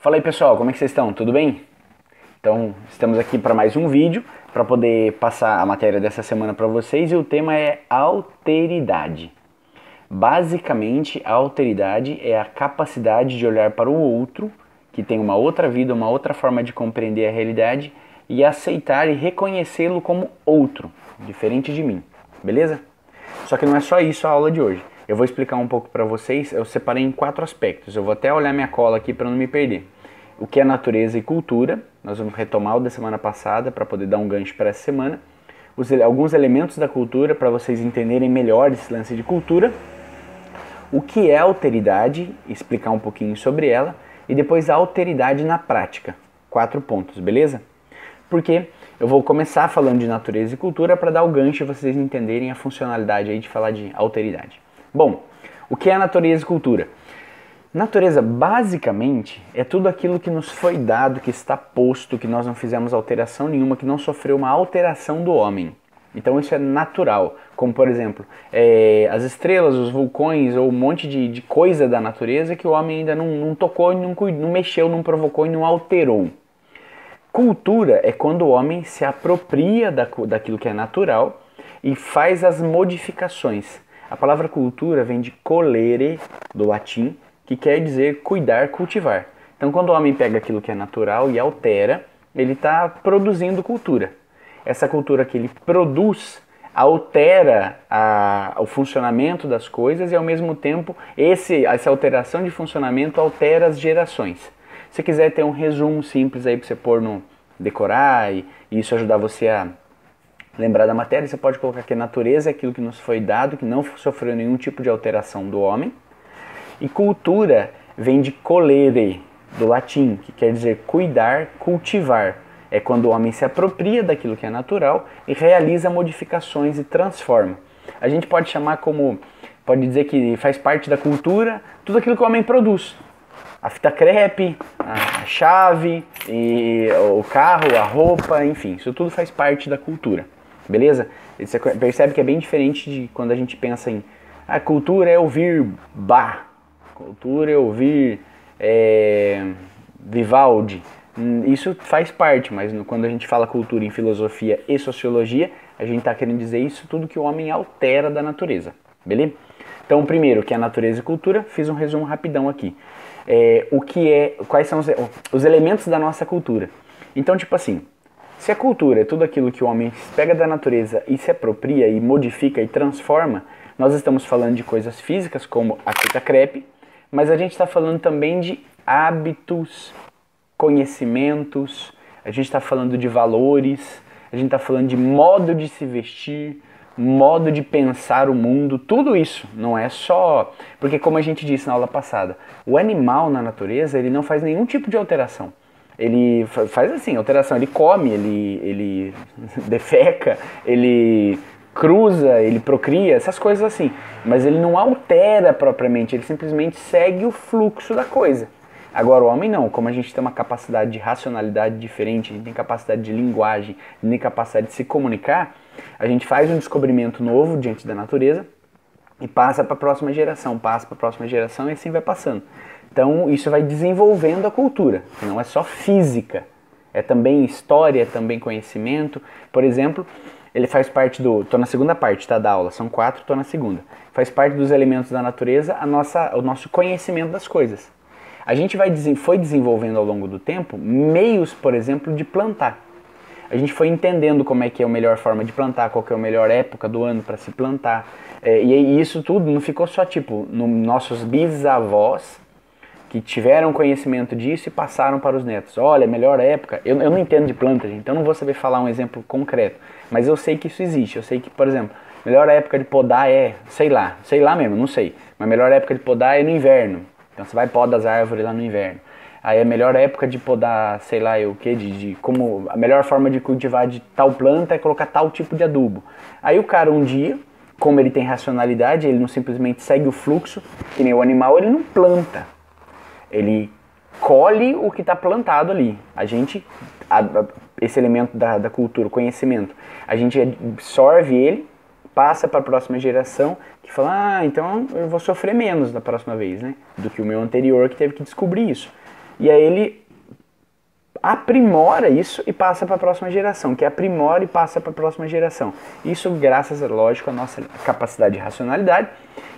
Fala aí pessoal, como é que vocês estão? Tudo bem? Então, estamos aqui para mais um vídeo para poder passar a matéria dessa semana para vocês e o tema é alteridade. Basicamente, a alteridade é a capacidade de olhar para o outro, que tem uma outra vida, uma outra forma de compreender a realidade e aceitar e reconhecê-lo como outro, diferente de mim, beleza? Só que não é só isso a aula de hoje. Eu vou explicar um pouco para vocês, eu separei em 4 aspectos. Eu vou até olhar minha cola aqui para não me perder. O que é natureza e cultura, nós vamos retomar o da semana passada para poder dar um gancho para essa semana. Alguns elementos da cultura para vocês entenderem melhor esse lance de cultura. O que é alteridade, explicar um pouquinho sobre ela. E depois a alteridade na prática. 4 pontos, beleza? Porque eu vou começar falando de natureza e cultura para dar o gancho e vocês entenderem a funcionalidade aí de falar de alteridade. Bom, o que é natureza e cultura? Natureza, basicamente, é tudo aquilo que nos foi dado, que está posto, que nós não fizemos alteração nenhuma, que não sofreu uma alteração do homem. Então isso é natural, como por exemplo, as estrelas, os vulcões ou um monte de coisa da natureza que o homem ainda não tocou, não mexeu, não provocou e não alterou. Cultura é quando o homem se apropria daquilo que é natural e faz as modificações. A palavra cultura vem de colere, do latim, que quer dizer cuidar, cultivar. Então quando o homem pega aquilo que é natural e altera, ele está produzindo cultura. Essa cultura que ele produz altera o funcionamento das coisas e ao mesmo tempo essa alteração de funcionamento altera as gerações. Se quiser ter um resumo simples aí para você pôr no decorar e isso ajudar você a lembrar da matéria, você pode colocar que a natureza é aquilo que nos foi dado, que não sofreu nenhum tipo de alteração do homem. E cultura vem de colere, do latim, que quer dizer cuidar, cultivar. É quando o homem se apropria daquilo que é natural e realiza modificações e transforma. A gente pode chamar pode dizer que faz parte da cultura tudo aquilo que o homem produz. A fita crepe, a chave, o carro, a roupa, enfim, isso tudo faz parte da cultura, beleza? Você percebe que é bem diferente de quando a gente pensa em a cultura é ouvir Bach, cultura é ouvir Vivaldi. Isso faz parte, mas quando a gente fala cultura em filosofia e sociologia, a gente está querendo dizer isso tudo que o homem altera da natureza, beleza? Então, primeiro, que é a natureza e cultura, fiz um resumo rapidão aqui. Quais são os elementos da nossa cultura. Então, tipo assim, se a cultura é tudo aquilo que o homem pega da natureza e se apropria e modifica e transforma, nós estamos falando de coisas físicas como a fita crepe, mas a gente está falando também de hábitos, conhecimentos, a gente está falando de valores, a gente está falando de modo de se vestir, modo de pensar o mundo, tudo isso, não é só... Porque como a gente disse na aula passada, o animal na natureza, ele não faz nenhum tipo de alteração. Ele faz assim, alteração, ele come, ele defeca, ele cruza, ele procria, essas coisas assim. Mas ele não altera propriamente, ele simplesmente segue o fluxo da coisa. Agora o homem não, como a gente tem uma capacidade de racionalidade diferente, a gente tem capacidade de linguagem, a gente tem capacidade de se comunicar, a gente faz um descobrimento novo diante da natureza e passa para a próxima geração, e assim vai passando. Então isso vai desenvolvendo a cultura, que não é só física, é também história, é também conhecimento. Por exemplo, ele faz parte tô na segunda parte, tá, da aula, são 4, tô na segunda. Faz parte dos elementos da natureza o nosso conhecimento das coisas. A gente foi desenvolvendo ao longo do tempo meios, por exemplo, de plantar. A gente foi entendendo como é que é a melhor forma de plantar, qual que é a melhor época do ano para se plantar. E isso tudo não ficou só tipo nossos bisavós que tiveram conhecimento disso e passaram para os netos. Olha, melhor época... Eu não entendo de planta, gente, então não vou saber falar um exemplo concreto. Mas eu sei que isso existe. Eu sei que, por exemplo, melhor época de podar sei lá mesmo, não sei. Mas melhor época de podar é no inverno. Então você vai podar as árvores lá no inverno. Aí a melhor época de podar, sei lá o que, como a melhor forma de cultivar de tal planta é colocar tal tipo de adubo. Aí o cara um dia, como ele tem racionalidade, ele não simplesmente segue o fluxo, que nem o animal, ele não planta. Ele colhe o que está plantado ali. Esse elemento da cultura, o conhecimento, a gente absorve ele, passa para a próxima geração, que fala, então eu vou sofrer menos da próxima vez, né? Do que o meu anterior que teve que descobrir isso. e aí ele aprimora isso e passa para a próxima geração, que aprimora e passa para a próxima geração. Isso graças, lógico, à nossa capacidade de racionalidade,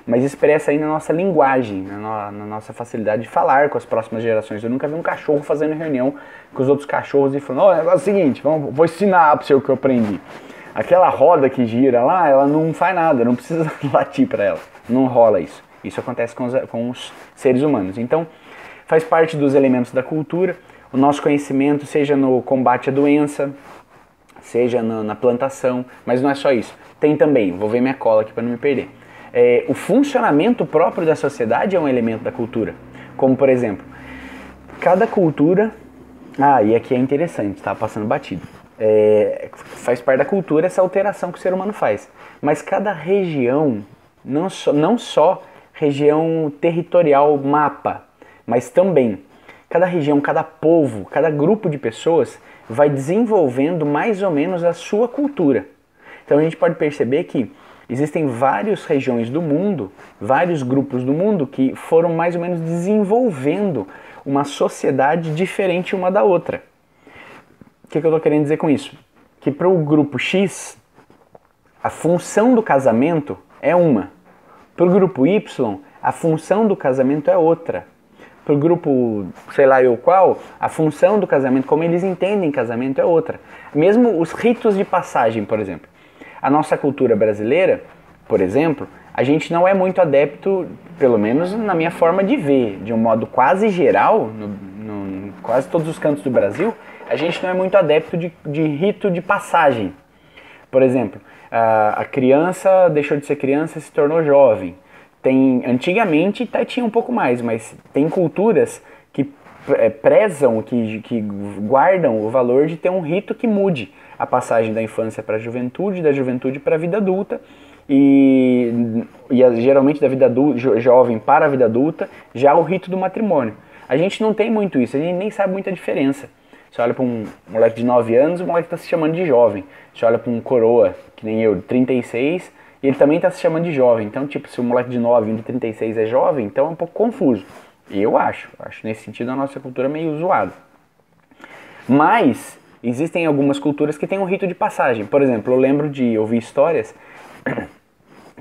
mas expressa aí na nossa linguagem, na nossa facilidade de falar com as próximas gerações. Eu nunca vi um cachorro fazendo reunião com os outros cachorros e falando, ó, é o seguinte, vou ensinar para você o que eu aprendi. Aquela roda que gira lá, ela não faz nada, não precisa latir para ela. Não rola isso. Isso acontece com os seres humanos. Então, faz parte dos elementos da cultura. O nosso conhecimento, seja no combate à doença, seja na plantação, mas não é só isso. Tem também, vou ver minha cola aqui para não me perder. O funcionamento próprio da sociedade é um elemento da cultura. Como, por exemplo, cada cultura... e aqui é interessante, tá passando batido. Faz parte da cultura essa alteração que o ser humano faz. Mas cada região, não só região territorial, mapa, mas também cada região, cada povo, cada grupo de pessoas vai desenvolvendo mais ou menos a sua cultura. Então a gente pode perceber que existem várias regiões do mundo, vários grupos do mundo que foram mais ou menos desenvolvendo uma sociedade diferente uma da outra. O que eu estou querendo dizer com isso? Que para o grupo X, a função do casamento é uma. Para o grupo Y, a função do casamento é outra. Para o grupo, sei lá eu qual, a função do casamento, como eles entendem casamento, é outra. Mesmo os ritos de passagem, por exemplo. A nossa cultura brasileira, por exemplo, a gente não é muito adepto, pelo menos na minha forma de ver, de um modo quase geral, quase todos os cantos do Brasil, a gente não é muito adepto de rito de passagem. Por exemplo, a criança deixou de ser criança e se tornou jovem. Antigamente tinha um pouco mais, mas tem culturas que prezam, que guardam o valor de ter um rito que mude a passagem da infância para a juventude, da juventude para a vida adulta, e geralmente da vida jovem para a vida adulta, já o rito do matrimônio. A gente não tem muito isso, a gente nem sabe muita diferença. Você olha para um moleque de 9 anos, o moleque está se chamando de jovem. Você olha para um coroa, que nem eu, de 36, e ele também está se chamando de jovem. Então, tipo, se o moleque de 9 e de 36 é jovem, então é um pouco confuso. Eu acho nesse sentido a nossa cultura meio zoada. Mas existem algumas culturas que têm um rito de passagem. Por exemplo, eu lembro de ouvir histórias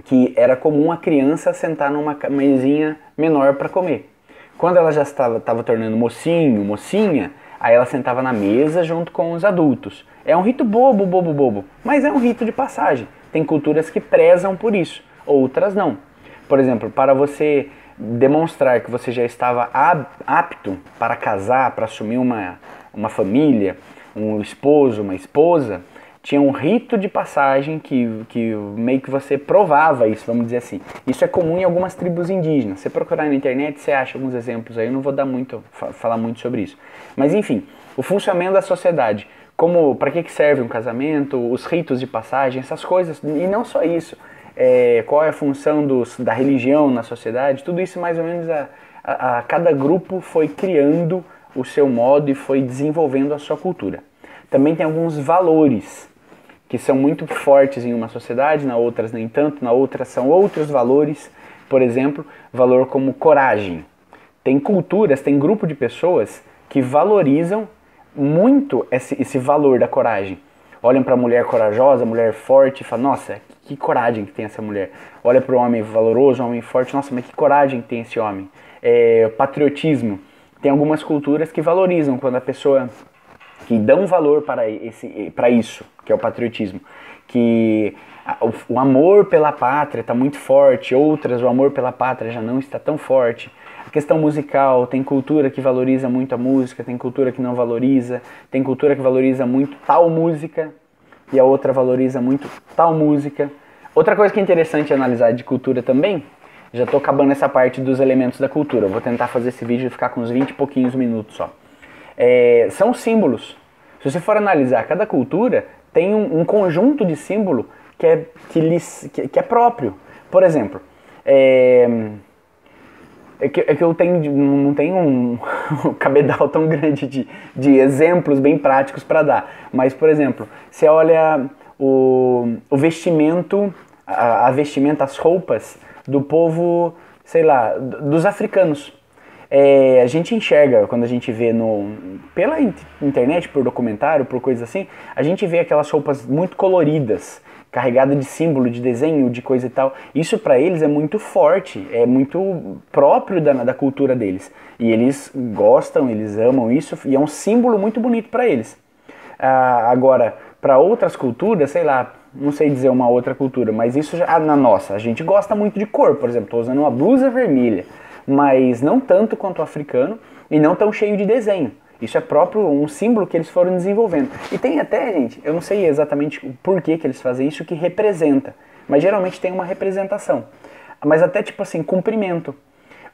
que era comum a criança sentar numa mesinha menor para comer. Quando ela já estava tornando mocinho, mocinha, aí ela sentava na mesa junto com os adultos. É um rito bobo, mas é um rito de passagem. Tem culturas que prezam por isso, outras não. Por exemplo, para você demonstrar que você já estava apto para casar, para assumir uma família, um esposo, uma esposa, tinha um rito de passagem que meio que você provava isso, vamos dizer assim. Isso é comum em algumas tribos indígenas. Você procurar na internet, você acha alguns exemplos aí, eu não vou falar muito sobre isso. Mas enfim, o funcionamento da sociedade, para que serve um casamento, os ritos de passagem, essas coisas, e não só isso, qual é a função da religião na sociedade, tudo isso mais ou menos cada grupo foi criando o seu modo e foi desenvolvendo a sua cultura. Também tem alguns valores que são muito fortes em uma sociedade, na outras nem tanto, na outra são outros valores. Por exemplo, valor como coragem. Tem culturas, tem grupo de pessoas que valorizam muito esse valor da coragem. Olham para a mulher corajosa, mulher forte e falam, nossa, que coragem que tem essa mulher. Olha para o homem valoroso, um homem forte, nossa, mas que coragem que tem esse homem. Patriotismo. Tem algumas culturas que valorizam quando a pessoa... que dão valor para isso, que é o patriotismo, que o amor pela pátria está muito forte, outras o amor pela pátria já não está tão forte. A questão musical, tem cultura que valoriza muito a música, tem cultura que não valoriza, tem cultura que valoriza muito tal música e a outra valoriza muito tal música. Outra coisa que é interessante analisar de cultura também, já estou acabando essa parte dos elementos da cultura, vou tentar fazer esse vídeo e ficar com uns 20 e pouquinhos minutos só. São símbolos. Se você for analisar, cada cultura tem um conjunto de símbolo que é próprio. Por exemplo, que eu não tenho um cabedal tão grande de exemplos bem práticos para dar. Mas, por exemplo, você olha o vestimento, a vestimenta, as roupas do povo, sei lá, dos africanos. a gente enxerga, quando a gente vê pela internet, por documentário, por coisas assim, a gente vê aquelas roupas muito coloridas, carregadas de símbolo, de desenho, de coisa e tal. Isso para eles é muito forte, é muito próprio da cultura deles. E eles gostam, eles amam isso, e é um símbolo muito bonito para eles. Agora, para outras culturas, sei lá, não sei dizer uma outra cultura, mas isso já, na nossa, a gente gosta muito de cor, por exemplo, estou usando uma blusa vermelha, mas não tanto quanto o africano e não tão cheio de desenho. Isso é próprio um símbolo que eles foram desenvolvendo. E tem até, gente, eu não sei exatamente o porquê que eles fazem isso, que representa, mas geralmente tem uma representação. Mas até tipo assim, cumprimento.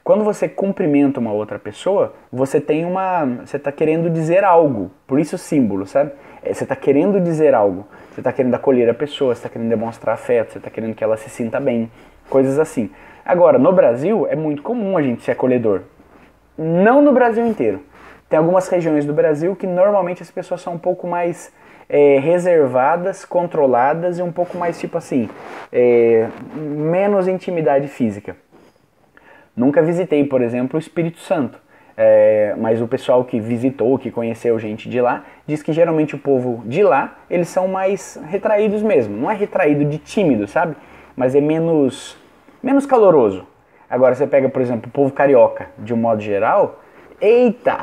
Quando você cumprimenta uma outra pessoa, você está querendo dizer algo, por isso o símbolo, sabe? Você está querendo dizer algo, você está querendo acolher a pessoa, você está querendo demonstrar afeto, você está querendo que ela se sinta bem, coisas assim. Agora, no Brasil é muito comum a gente ser acolhedor, não no Brasil inteiro. Tem algumas regiões do Brasil que normalmente as pessoas são um pouco mais reservadas, controladas e um pouco mais tipo assim, menos intimidade física. Nunca visitei, por exemplo, o Espírito Santo, mas o pessoal que visitou, que conheceu gente de lá, diz que geralmente o povo de lá, eles são mais retraídos mesmo. Não é retraído de tímido, sabe? Mas é menos caloroso. Agora você pega, por exemplo, o povo carioca, de um modo geral, eita,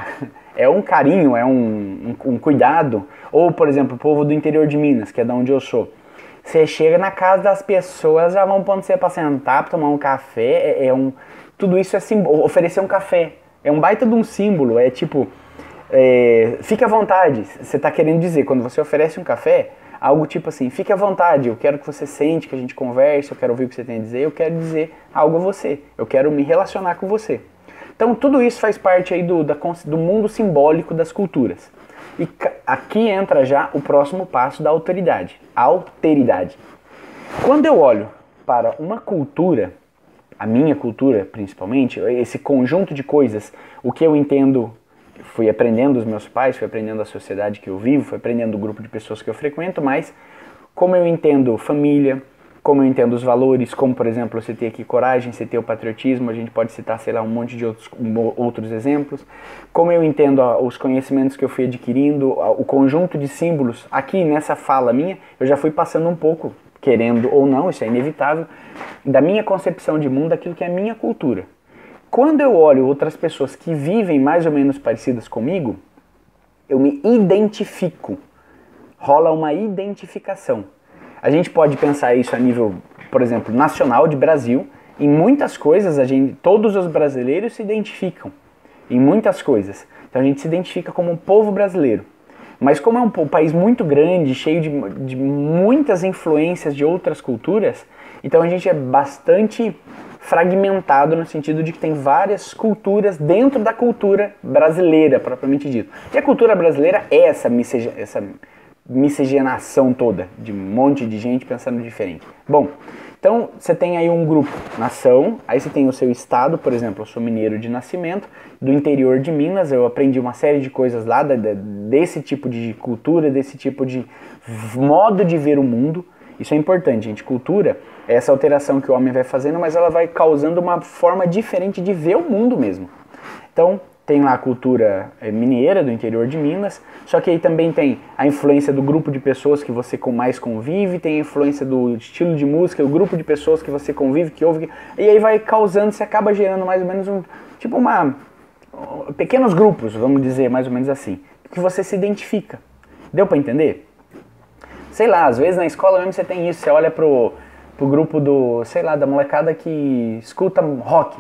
é um carinho, é um cuidado. Ou, por exemplo, o povo do interior de Minas, que é da onde eu sou. Você chega na casa das pessoas, já vão pondo você para sentar, para tomar um café, tudo isso é oferecer um café. É um baita de um símbolo, é tipo, fique à vontade. Você está querendo dizer, quando você oferece um café, algo tipo assim, fique à vontade, eu quero que você sente, que a gente converse, eu quero ouvir o que você tem a dizer, eu quero dizer algo a você, eu quero me relacionar com você. Então tudo isso faz parte aí do mundo simbólico das culturas. E aqui entra já o próximo passo da alteridade. A alteridade. Quando eu olho para uma cultura, a minha cultura principalmente, esse conjunto de coisas, o que eu entendo, fui aprendendo dos meus pais, fui aprendendo da sociedade que eu vivo, fui aprendendo do grupo de pessoas que eu frequento, mas como eu entendo família, como eu entendo os valores, como por exemplo eu citei aqui coragem, citei o patriotismo, a gente pode citar, sei lá, um monte de outros exemplos, como eu entendo os conhecimentos que eu fui adquirindo, o conjunto de símbolos, aqui nessa fala minha, eu já fui passando um pouco, querendo ou não, isso é inevitável, da minha concepção de mundo, daquilo que é a minha cultura. Quando eu olho outras pessoas que vivem mais ou menos parecidas comigo, eu me identifico, rola uma identificação. A gente pode pensar isso a nível, por exemplo, nacional de Brasil. Em muitas coisas, todos os brasileiros se identificam. Em muitas coisas. Então a gente se identifica como um povo brasileiro. Mas como é um país muito grande, cheio de muitas influências de outras culturas, então a gente é bastante fragmentado no sentido de que tem várias culturas dentro da cultura brasileira, propriamente dito. E a cultura brasileira é essa miscigenação toda, de um monte de gente pensando diferente. Bom, então você tem aí um grupo, nação, aí você tem o seu estado, por exemplo, eu sou mineiro de nascimento, do interior de Minas, eu aprendi uma série de coisas lá, desse tipo de cultura, desse tipo de modo de ver o mundo. Isso é importante, gente. Cultura é essa alteração que o homem vai fazendo, mas ela vai causando uma forma diferente de ver o mundo mesmo. Então, tem lá a cultura mineira do interior de Minas, só que aí também tem a influência do grupo de pessoas que você mais convive, tem a influência do estilo de música, o grupo de pessoas que você convive, que ouve, e aí vai causando, você acaba gerando mais ou menos pequenos grupos, vamos dizer mais ou menos assim, que você se identifica. Deu pra entender? Sei lá, às vezes na escola mesmo você tem isso, você olha pro grupo da molecada que escuta rock,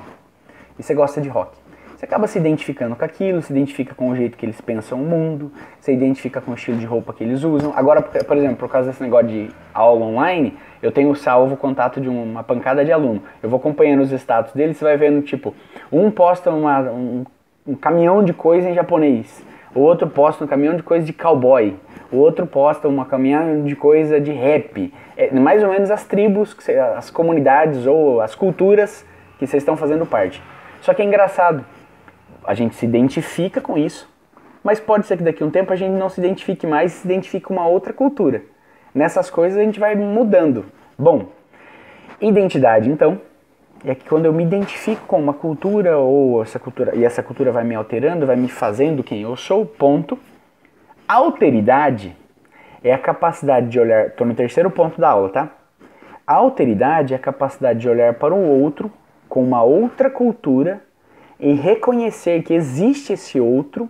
e você gosta de rock. Você acaba se identificando com aquilo, se identifica com o jeito que eles pensam o mundo, se identifica com o estilo de roupa que eles usam. Agora, por exemplo, por causa desse negócio de aula online, eu tenho salvo o contato de uma pancada de aluno. Eu vou acompanhando os status deles, você vai vendo, tipo, um posta um caminhão de coisa em japonês, o outro posta um caminhão de coisa de cowboy, o outro posta uma caminhão de coisa de rap. É mais ou menos as tribos, as comunidades ou as culturas que vocês estão fazendo parte. Só que é engraçado. A gente se identifica com isso, mas pode ser que daqui a um tempo a gente não se identifique mais e se identifique com uma outra cultura. Nessas coisas a gente vai mudando. Bom, identidade então. é que quando eu me identifico com uma cultura, ou essa cultura vai me alterando, vai me fazendo quem eu sou, ponto. Alteridade é a capacidade de olhar, estou no terceiro ponto da aula, tá? A alteridade é a capacidade de olhar para o outro com uma outra cultura e reconhecer que existe esse outro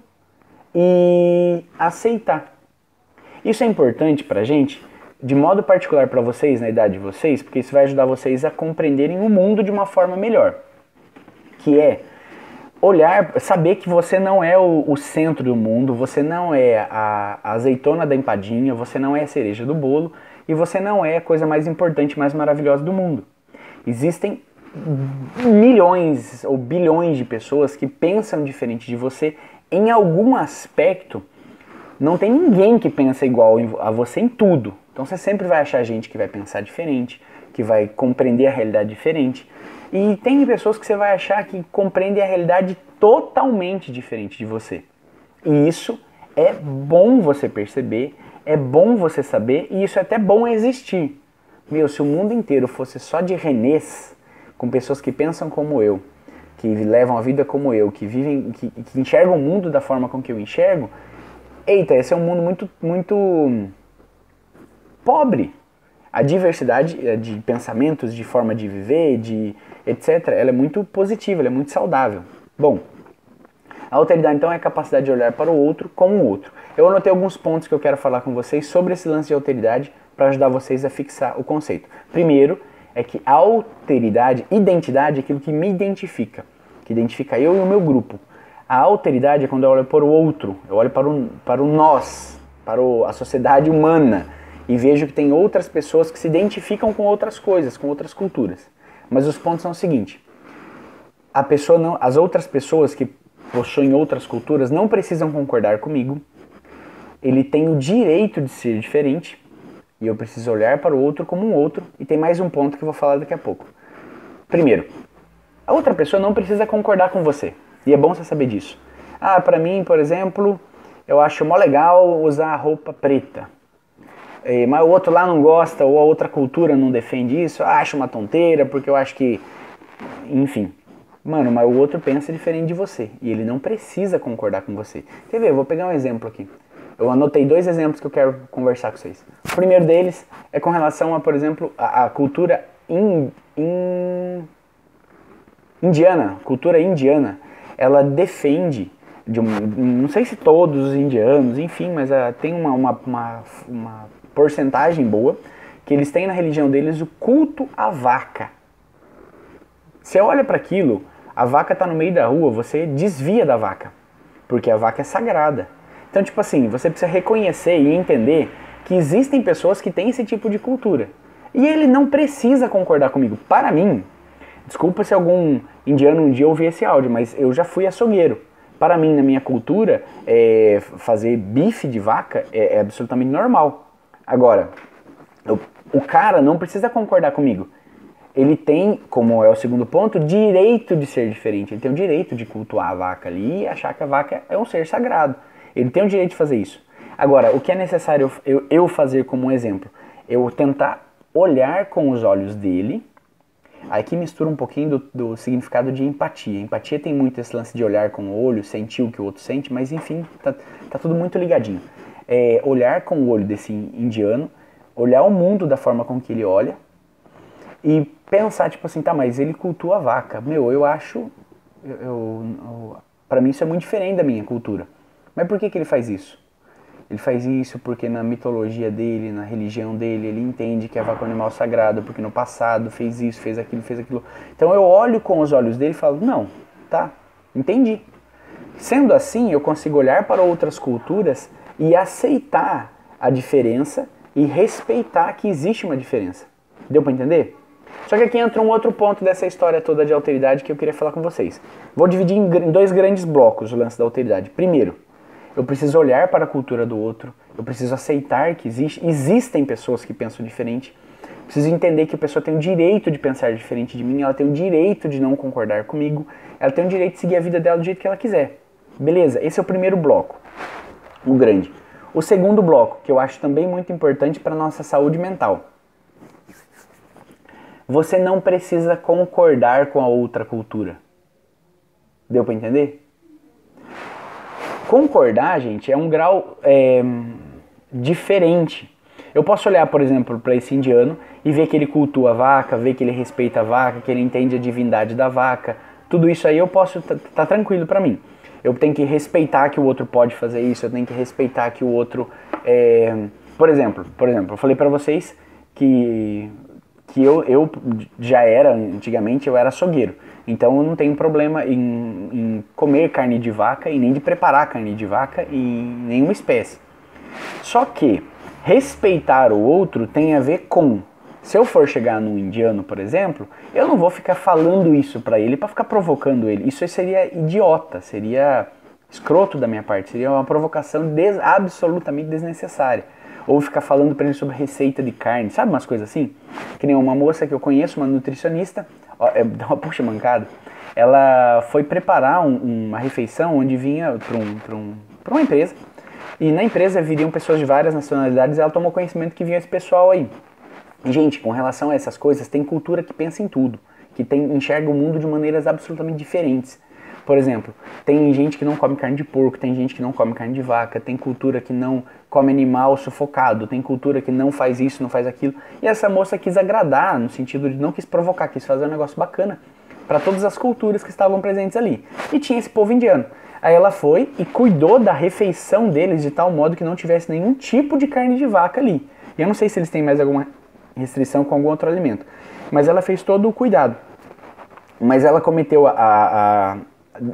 e aceitar. Isso é importante pra gente, de modo particular para vocês, na idade de vocês, porque isso vai ajudar vocês a compreenderem o mundo de uma forma melhor. Que é olhar, saber que você não é o centro do mundo, você não é a azeitona da empadinha, você não é a cereja do bolo e você não é a coisa mais importante, mais maravilhosa do mundo. Existem milhões ou bilhões de pessoas que pensam diferente de você em algum aspecto. Não tem ninguém que pensa igual a você em tudo. Então você sempre vai achar gente que vai pensar diferente, que vai compreender a realidade diferente. E tem pessoas que você vai achar que compreendem a realidade totalmente diferente de você. E isso é bom você perceber, é bom você saber, e isso é até bom existir. Meu, se o mundo inteiro fosse só de Renês, com pessoas que pensam como eu, que levam a vida como eu, que vivem, que enxergam o mundo da forma com que eu enxergo, eita, esse é um mundo muito pobre. A diversidade de pensamentos, de forma de viver, de etc., ela é muito positiva, ela é muito saudável. Bom, a alteridade então é a capacidade de olhar para o outro como o outro. Eu anotei alguns pontos que eu quero falar com vocês sobre esse lance de alteridade para ajudar vocês a fixar o conceito. Primeiro, é que a alteridade, identidade é aquilo que me identifica, que identifica eu e o meu grupo. A alteridade é quando eu olho para o outro, eu olho para o nós, para a sociedade humana e vejo que tem outras pessoas que se identificam com outras coisas, com outras culturas. Mas os pontos são o seguinte: as outras pessoas que possuem outras culturas não precisam concordar comigo, ele tem o direito de ser diferente e eu preciso olhar para o outro como um outro. E tem mais um ponto que eu vou falar daqui a pouco. Primeiro, a outra pessoa não precisa concordar com você. E é bom você saber disso. Ah, pra mim, por exemplo, eu acho mó legal usar roupa preta. Mas o outro lá não gosta, ou a outra cultura não defende isso. Acho uma tonteira, porque eu acho que... Enfim. Mano, mas o outro pensa diferente de você. E ele não precisa concordar com você. Quer ver? Eu vou pegar um exemplo aqui. Eu anotei 2 exemplos que eu quero conversar com vocês. O primeiro deles é com relação a, por exemplo, a cultura indiana. Cultura indiana. Ela defende, não sei se todos os indianos, enfim, mas tem uma porcentagem boa, que eles têm na religião deles o culto à vaca. Você olha para aquilo, a vaca está no meio da rua, você desvia da vaca, porque a vaca é sagrada. Então, tipo assim, você precisa reconhecer e entender que existem pessoas que têm esse tipo de cultura. E ele não precisa concordar comigo. Para mim, desculpa se algum indiano um dia ouvir esse áudio, mas eu já fui açougueiro. Para mim, na minha cultura, fazer bife de vaca é absolutamente normal. Agora, o cara não precisa concordar comigo. Ele tem, como é o segundo ponto, direito de ser diferente. Ele tem o direito de cultuar a vaca ali e achar que a vaca é um ser sagrado. Ele tem o direito de fazer isso. Agora, o que é necessário eu fazer como um exemplo? Eu tentar olhar com os olhos dele. Aqui mistura um pouquinho do significado de empatia. Empatia tem muito esse lance de olhar com o olho, sentir o que o outro sente, mas enfim, tá tudo muito ligadinho. Olhar com o olho desse indiano, olhar o mundo da forma com que ele olha e pensar, tipo assim, tá, mas ele cultua a vaca. Meu, eu acho, pra mim isso é muito diferente da minha cultura. Mas por que ele faz isso? Ele faz isso porque na mitologia dele, na religião dele, ele entende que a vaca é um animal sagrado, porque no passado fez isso, fez aquilo. Então eu olho com os olhos dele e falo, não, tá, entendi. Sendo assim, eu consigo olhar para outras culturas e aceitar a diferença e respeitar que existe uma diferença. Deu para entender? Só que aqui entra um outro ponto dessa história toda de alteridade que eu queria falar com vocês. Vou dividir em 2 grandes blocos o lance da alteridade. Primeiro, eu preciso olhar para a cultura do outro, eu preciso aceitar que existem pessoas que pensam diferente, preciso entender que a pessoa tem o direito de pensar diferente de mim, ela tem o direito de não concordar comigo, ela tem o direito de seguir a vida dela do jeito que ela quiser. Beleza, esse é o primeiro bloco, o grande. O segundo bloco, que eu acho também muito importante para a nossa saúde mental. você não precisa concordar com a outra cultura. Deu para entender? Concordar, gente, é um grau diferente. Eu posso olhar, por exemplo, para esse indiano e ver que ele cultua a vaca, ver que ele respeita a vaca, que ele entende a divindade da vaca. Tudo isso aí eu posso tá tranquilo para mim. Eu tenho que respeitar que o outro pode fazer isso, eu tenho que respeitar que o outro... Por exemplo, eu falei para vocês que eu já era, antigamente, eu era açougueiro. Então eu não tenho problema em comer carne de vaca e nem de preparar carne de vaca em nenhuma espécie. Só que respeitar o outro tem a ver com... Se eu for chegar num indiano, por exemplo, eu não vou ficar falando isso pra ele, pra ficar provocando ele. Isso seria idiota, seria escroto da minha parte, seria uma provocação absolutamente desnecessária. Ou ficar falando pra ele sobre receita de carne, sabe umas coisas assim? Que nem uma moça que eu conheço, uma nutricionista, dá uma puxa mancada, ela foi preparar uma refeição onde vinha pra uma empresa, e na empresa viriam pessoas de várias nacionalidades, e ela tomou conhecimento que vinha esse pessoal aí. Gente, com relação a essas coisas, tem cultura que pensa em tudo, que enxerga o mundo de maneiras absolutamente diferentes. Por exemplo, tem gente que não come carne de porco, tem gente que não come carne de vaca, tem cultura que não come animal sufocado, tem cultura que não faz isso, não faz aquilo. E essa moça quis agradar, no sentido de não quis provocar, quis fazer um negócio bacana para todas as culturas que estavam presentes ali. E tinha esse povo indiano. Aí ela foi e cuidou da refeição deles de tal modo que não tivesse nenhum tipo de carne de vaca ali. E eu não sei se eles têm mais alguma restrição com algum outro alimento. Mas ela fez todo o cuidado. Mas ela cometeu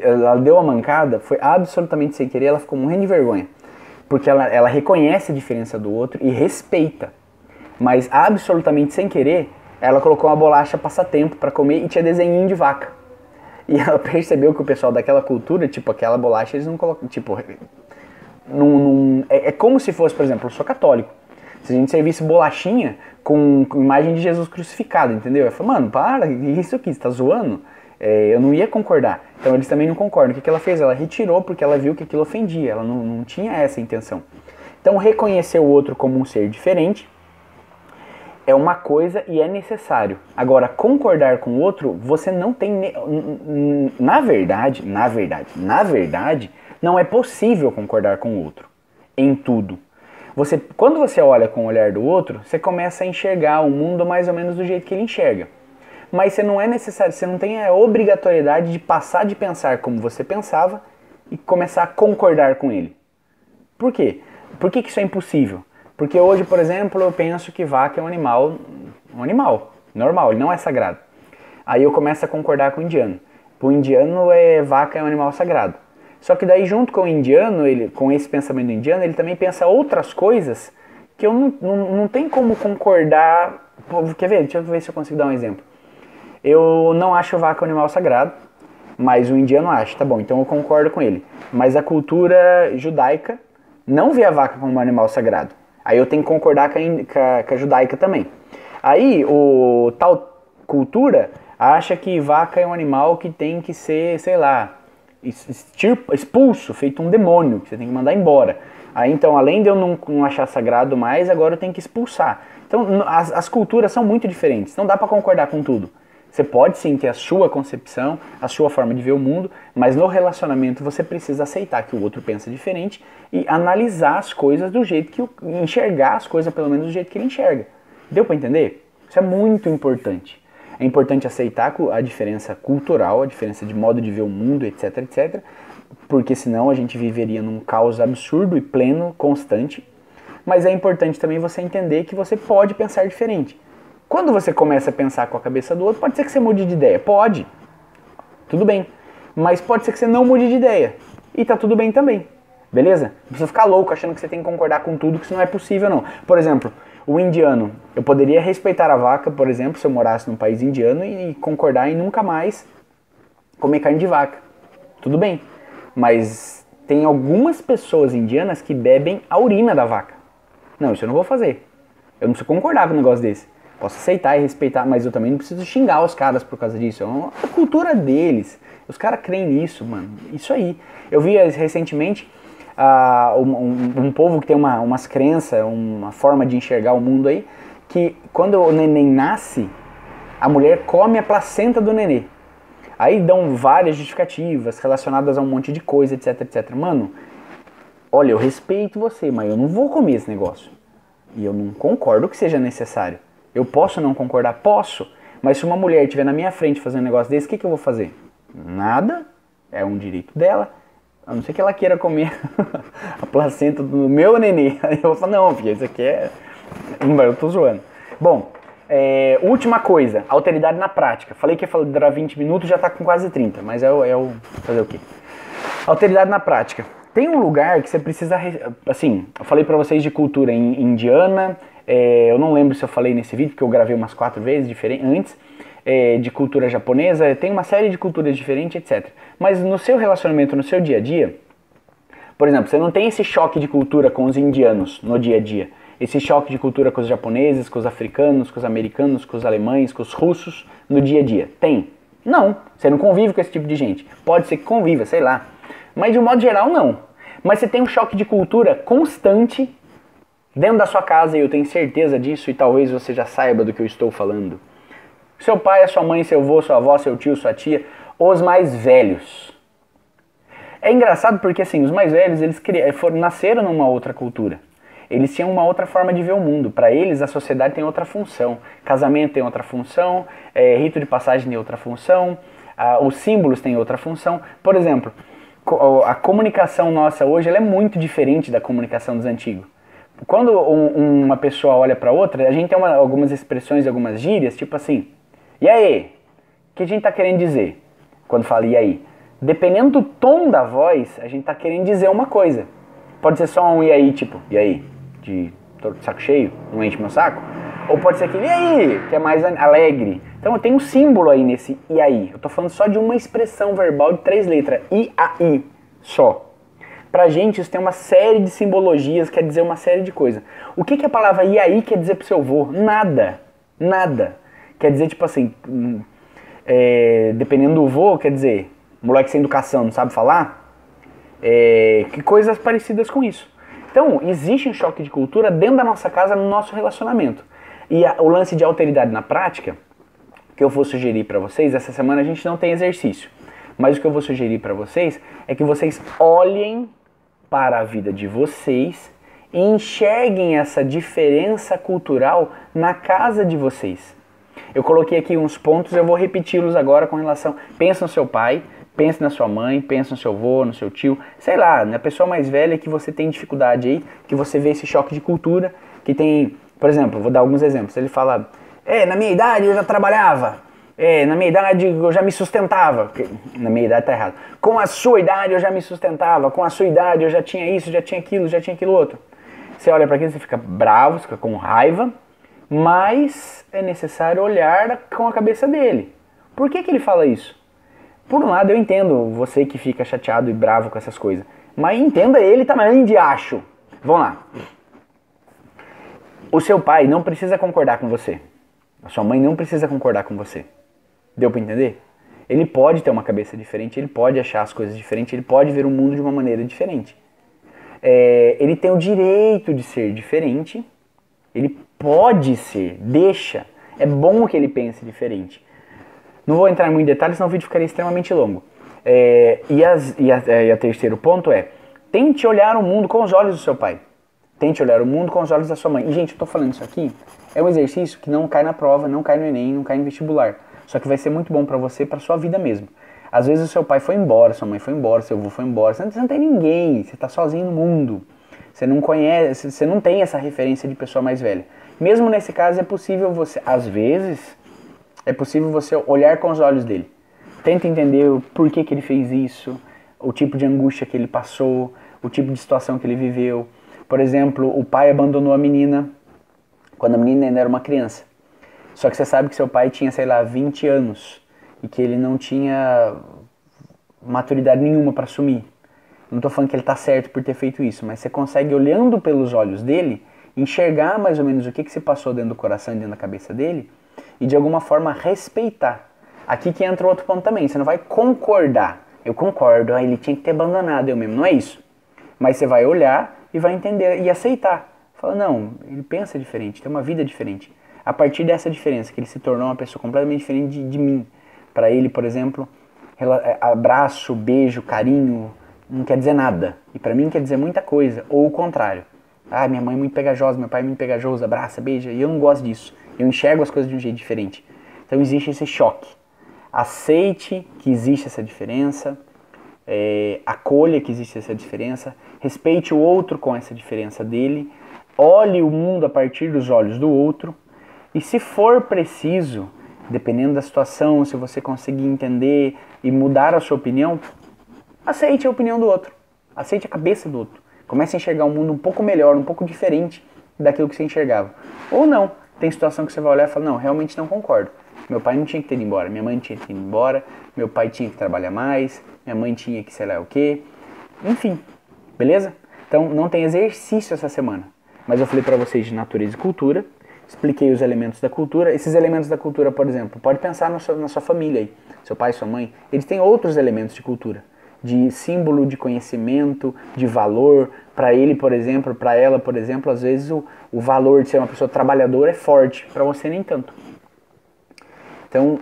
ela deu a mancada, foi absolutamente sem querer, ela ficou morrendo de vergonha. Porque ela reconhece a diferença do outro e respeita. Mas absolutamente sem querer, ela colocou uma bolacha passatempo para comer e tinha desenhinho de vaca. E ela percebeu que o pessoal daquela cultura, tipo, aquela bolacha, eles não colocam, tipo... É como se fosse, por exemplo, eu sou católico. Se a gente servisse bolachinha com imagem de Jesus crucificado, entendeu? Eu falei, mano, para, isso aqui, você tá zoando? Eu não ia concordar. Então eles também não concordam. O que ela fez? Ela retirou porque ela viu que aquilo ofendia. Ela não tinha essa intenção. Então reconhecer o outro como um ser diferente é uma coisa e é necessário. Agora, concordar com o outro, você não tem... Na verdade, não é possível concordar com o outro. Em tudo. Quando você olha com o olhar do outro, você começa a enxergar o mundo mais ou menos do jeito que ele enxerga. Mas você não tem a obrigatoriedade de passar de pensar como você pensava e começar a concordar com ele. Por quê? Por que isso é impossível? Porque hoje, por exemplo, eu penso que vaca é um animal normal, ele não é sagrado. Aí eu começo a concordar com o indiano. Para o indiano, vaca é um animal sagrado. Só que daí, junto com o indiano, com esse pensamento do indiano, ele também pensa outras coisas que eu não tenho como concordar. Quer ver? Deixa eu ver se eu consigo dar um exemplo. Eu não acho vaca um animal sagrado, mas o indiano acha. Tá bom, então eu concordo com ele. Mas a cultura judaica não vê a vaca como um animal sagrado. Aí eu tenho que concordar com a judaica também. Aí, tal cultura acha que vaca é um animal que tem que ser, sei lá, expulso, feito um demônio, que você tem que mandar embora. Aí então, além de eu não achar sagrado mais, agora eu tenho que expulsar. Então, as culturas são muito diferentes, não dá pra concordar com tudo. Você pode sim ter a sua concepção, a sua forma de ver o mundo, mas no relacionamento você precisa aceitar que o outro pensa diferente e analisar as coisas do jeito que... enxergar as coisas pelo menos do jeito que ele enxerga. Deu pra entender? Isso é muito importante. É importante aceitar a diferença cultural, a diferença de modo de ver o mundo, etc, etc. Porque senão a gente viveria num caos absurdo e pleno, constante. Mas é importante também você entender que você pode pensar diferente. Quando você começa a pensar com a cabeça do outro, pode ser que você mude de ideia. Pode. Tudo bem. Mas pode ser que você não mude de ideia. E tá tudo bem também. Beleza? Não precisa ficar louco achando que você tem que concordar com tudo, que isso não é possível, não. Por exemplo, o indiano. Eu poderia respeitar a vaca, por exemplo, se eu morasse num país indiano e concordar em nunca mais comer carne de vaca. Tudo bem. Mas tem algumas pessoas indianas que bebem a urina da vaca. Não, isso eu não vou fazer. Eu não preciso concordar com um negócio desse. Posso aceitar e respeitar, mas eu também não preciso xingar os caras por causa disso. É a cultura deles. Os caras creem nisso, mano. Isso aí. Eu vi recentemente um povo que tem umas crenças, uma forma de enxergar o mundo aí, que quando o neném nasce, a mulher come a placenta do nenê. Aí dão várias justificativas relacionadas a um monte de coisa, etc, etc. Mano, olha, eu respeito você, mas eu não vou comer esse negócio. E eu não concordo que seja necessário. Eu posso não concordar? Posso. Mas se uma mulher estiver na minha frente fazendo um negócio desse, o que eu vou fazer? Nada. É um direito dela. A não ser que ela queira comer a placenta do meu nenê. Aí eu vou falar, não, filha, isso aqui é... Eu tô zoando. Bom, última coisa, alteridade na prática. Falei que ia durar 20 minutos, já tá com quase 30, mas fazer o quê? Alteridade na prática. Tem um lugar que você precisa, assim, eu falei pra vocês de cultura indiana, eu não lembro se eu falei nesse vídeo, porque eu gravei umas 4 vezes antes, de cultura japonesa, tem uma série de culturas diferentes, etc. Mas no seu relacionamento, no seu dia a dia, por exemplo, você não tem esse choque de cultura com os indianos no dia a dia, esse choque de cultura com os japoneses, com os africanos, com os americanos, com os alemães, com os russos no dia a dia. Tem? Não, você não convive com esse tipo de gente. Pode ser que conviva, sei lá. Mas de um modo geral, não. Mas você tem um choque de cultura constante dentro da sua casa, e eu tenho certeza disso, e talvez você já saiba do que eu estou falando. Seu pai, a sua mãe, seu avô, sua avó, seu tio, sua tia, os mais velhos. É engraçado porque, assim, os mais velhos, eles nasceram numa outra cultura. Eles tinham uma outra forma de ver o mundo. Para eles, a sociedade tem outra função. Casamento tem outra função, rito de passagem tem outra função, os símbolos têm outra função. Por exemplo, a comunicação nossa hoje ela é muito diferente da comunicação dos antigos. Quando uma pessoa olha para outra, a gente tem algumas expressões, algumas gírias, tipo assim, e aí? O que a gente está querendo dizer quando fala e aí? Dependendo do tom da voz, a gente está querendo dizer uma coisa. Pode ser só um e aí, tipo, e aí? De saco cheio, não enche meu saco. Ou pode ser aquele e aí, que é mais alegre. Então tem um símbolo aí nesse e aí. Eu tô falando só de uma expressão verbal de 3 letras, e aí, só. Pra gente isso tem uma série de simbologias, quer dizer uma série de coisas. O que a palavra e aí quer dizer pro seu avô? Nada, nada. Quer dizer tipo assim, dependendo do vô, quer dizer, moleque sem educação, não sabe falar? Que coisas parecidas com isso. Então, existe um choque de cultura dentro da nossa casa, no nosso relacionamento. E o lance de alteridade na prática, que eu vou sugerir para vocês, essa semana a gente não tem exercício, mas o que eu vou sugerir para vocês é que vocês olhem para a vida de vocês e enxerguem essa diferença cultural na casa de vocês. Eu coloquei aqui uns pontos, eu vou repeti-los agora com relação... Pensa no seu pai, pense na sua mãe, pense no seu avô, no seu tio, sei lá, na pessoa mais velha que você tem dificuldade aí, que você vê esse choque de cultura, que tem, por exemplo, vou dar alguns exemplos. Ele fala, na minha idade eu já trabalhava, na minha idade eu já me sustentava, na minha idade tá errado, com a sua idade eu já me sustentava, com a sua idade eu já tinha isso, já tinha aquilo outro. Você olha para aquilo, você fica bravo, você fica com raiva, mas é necessário olhar com a cabeça dele. Por que ele fala isso? Por um lado eu entendo você que fica chateado e bravo com essas coisas, mas entenda ele também de acho. Vamos lá. O seu pai não precisa concordar com você. A sua mãe não precisa concordar com você. Deu para entender? Ele pode ter uma cabeça diferente, ele pode achar as coisas diferentes, ele pode ver o mundo de uma maneira diferente. Ele tem o direito de ser diferente, ele pode ser, deixa. É bom que ele pense diferente. Não vou entrar muito em detalhes, senão o vídeo ficaria extremamente longo. E o terceiro ponto é, tente olhar o mundo com os olhos do seu pai. Tente olhar o mundo com os olhos da sua mãe. E, gente, eu tô falando isso aqui, é um exercício que não cai na prova, não cai no Enem, não cai no vestibular. Só que vai ser muito bom pra você, pra sua vida mesmo. Às vezes o seu pai foi embora, sua mãe foi embora, seu avô foi embora, você não tem ninguém, você tá sozinho no mundo. Você não conhece, você não tem essa referência de pessoa mais velha. Mesmo nesse caso é possível você, às vezes, é possível você olhar com os olhos dele. Tenta entender o porquê que ele fez isso, o tipo de angústia que ele passou, o tipo de situação que ele viveu. Por exemplo, o pai abandonou a menina quando a menina ainda era uma criança. Só que você sabe que seu pai tinha, sei lá, 20 anos e que ele não tinha maturidade nenhuma para assumir. Não estou falando que ele está certo por ter feito isso, mas você consegue, olhando pelos olhos dele, enxergar mais ou menos o que se passou dentro do coração e dentro da cabeça dele e de alguma forma respeitar. Aqui que entra outro ponto também, você não vai concordar. Eu concordo, ele tinha que ter abandonado eu mesmo, não é isso. Mas você vai olhar e vai entender e aceitar. Fala, não, ele pensa diferente, tem uma vida diferente. A partir dessa diferença, que ele se tornou uma pessoa completamente diferente de mim. Para ele, por exemplo, abraço, beijo, carinho, não quer dizer nada. E para mim quer dizer muita coisa. Ou o contrário. Ah, minha mãe é muito pegajosa, meu pai é muito pegajoso, abraça, beija. E eu não gosto disso. Eu enxergo as coisas de um jeito diferente. Então existe esse choque. Aceite que existe essa diferença. Acolha que existe essa diferença. Respeite o outro com essa diferença dele. Olhe o mundo a partir dos olhos do outro. E se for preciso, dependendo da situação, se você conseguir entender e mudar a sua opinião, aceite a opinião do outro. Aceite a cabeça do outro. Comece a enxergar um mundo um pouco melhor, um pouco diferente daquilo que você enxergava. Ou não. Tem situação que você vai olhar e falar, não, realmente não concordo. Meu pai não tinha que ter ido embora, minha mãe não tinha que ter ido embora, meu pai tinha que trabalhar mais, minha mãe tinha que sei lá o quê. Enfim, beleza? Então não tem exercício essa semana. Mas eu falei pra vocês de natureza e cultura. Expliquei os elementos da cultura. Esses elementos da cultura, por exemplo, pode pensar na sua família aí. Seu pai, sua mãe, eles têm outros elementos de cultura. De símbolo, de conhecimento, de valor. Para ele, por exemplo, para ela, por exemplo, às vezes o valor de ser uma pessoa trabalhadora é forte. Para você, nem tanto. Então,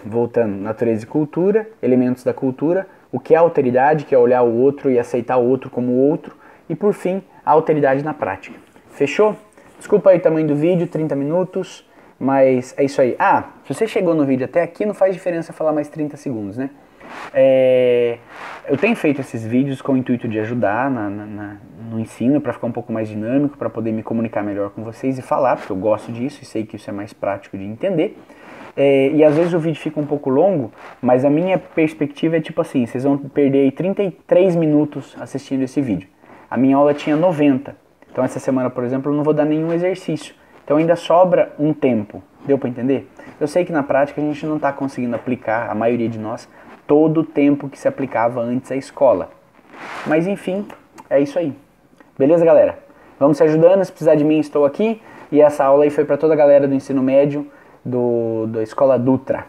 voltando, natureza e cultura, elementos da cultura. O que é alteridade, que é olhar o outro e aceitar o outro como o outro. E, por fim, a alteridade na prática. Fechou? Desculpa aí o tamanho do vídeo, 30 minutos, mas é isso aí. Ah, se você chegou no vídeo até aqui, não faz diferença falar mais 30 segundos, né? Eu tenho feito esses vídeos com o intuito de ajudar no ensino, para ficar um pouco mais dinâmico, para poder me comunicar melhor com vocês e falar, porque eu gosto disso e sei que isso é mais prático de entender. E às vezes o vídeo fica um pouco longo, mas a minha perspectiva é tipo assim, vocês vão perder aí 33 minutos assistindo esse vídeo. A minha aula tinha 90. Então essa semana, por exemplo, eu não vou dar nenhum exercício. Então ainda sobra um tempo. Deu para entender? Eu sei que na prática a gente não está conseguindo aplicar, a maioria de nós, todo o tempo que se aplicava antes à escola. Mas enfim, é isso aí. Beleza, galera? Vamos se ajudando, se precisar de mim, estou aqui. E essa aula aí foi para toda a galera do ensino médio da Escola Dutra.